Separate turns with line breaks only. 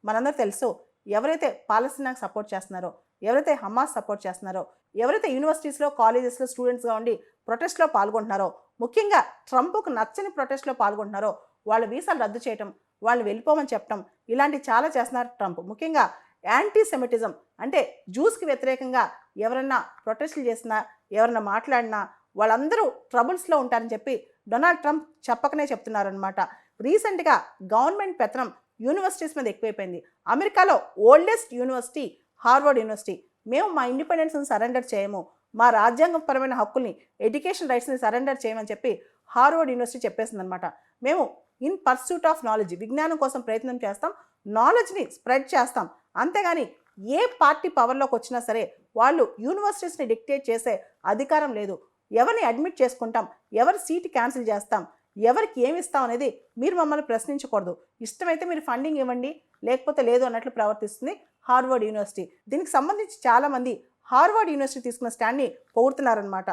మనందరూ తెలుసు ఎవరైతే పాలస్తీనాకు సపోర్ట్ చేస్తున్నారో, ఎవరైతే హమాస్ సపోర్ట్ చేస్తున్నారో, ఎవరైతే యూనివర్సిటీస్లో కాలేజెస్లో స్టూడెంట్స్గా ఉండి ప్రొటెస్ట్లో పాల్గొంటున్నారో, ముఖ్యంగా ట్రంప్కు నచ్చని ప్రొటెస్ట్లో పాల్గొంటున్నారో వాళ్ళ వీసాలు రద్దు చేయటం, వాళ్ళు వెళ్ళిపోమని చెప్పడం, ఇలాంటి చాలా చేస్తున్నారు ట్రంప్. ముఖ్యంగా యాంటీ సెమిటిజం అంటే జూస్కి వ్యతిరేకంగా ఎవరన్నా ప్రొటెస్టులు చేసినా, ఎవరన్నా మాట్లాడినా వాళ్ళందరూ ట్రబుల్స్లో ఉంటారని చెప్పి డొనాల్డ్ ట్రంప్ చెప్పకనే చెప్తున్నారనమాట. రీసెంట్గా గవర్నమెంట్ పెత్తనం యూనివర్సిటీస్ మీద ఎక్కువైపోయింది. అమెరికాలో ఓల్డెస్ట్ యూనివర్సిటీ హార్వర్డ్ యూనివర్సిటీ, మేము మా ఇండిపెండెన్స్ని సరెండర్ చేయము, మా రాజ్యాంగపరమైన హక్కుల్ని, ఎడ్యుకేషన్ రైట్స్ని సరెండర్ చేయమని చెప్పి హార్వర్డ్ యూనివర్సిటీ చెప్పేసిందనమాట. మేము ఇన్ పర్సూట్ ఆఫ్ నాలెడ్జ్, విజ్ఞానం కోసం ప్రయత్నం చేస్తాం, నాలెడ్జ్ని స్ప్రెడ్ చేస్తాం, అంతేగాని ఏ పార్టీ పవర్లోకి వచ్చినా సరే వాళ్ళు యూనివర్సిటీస్ని డిక్టేట్ చేసే అధికారం లేదు. ఎవరిని అడ్మిట్ చేసుకుంటాం, ఎవరి సీటు క్యాన్సిల్ చేస్తాం, ఎవరికి ఏమి ఇస్తాం అనేది మీరు మమ్మల్ని ప్రశ్నించకూడదు. ఇష్టమైతే మీరు ఫండింగ్ ఇవ్వండి, లేకపోతే లేదు అన్నట్లు ప్రవర్తిస్తుంది హార్వర్డ్ యూనివర్సిటీ. దీనికి సంబంధించి చాలామంది హార్వర్డ్ యూనివర్సిటీ తీసుకున్న స్టాండ్ని పొగుడుతున్నారనమాట.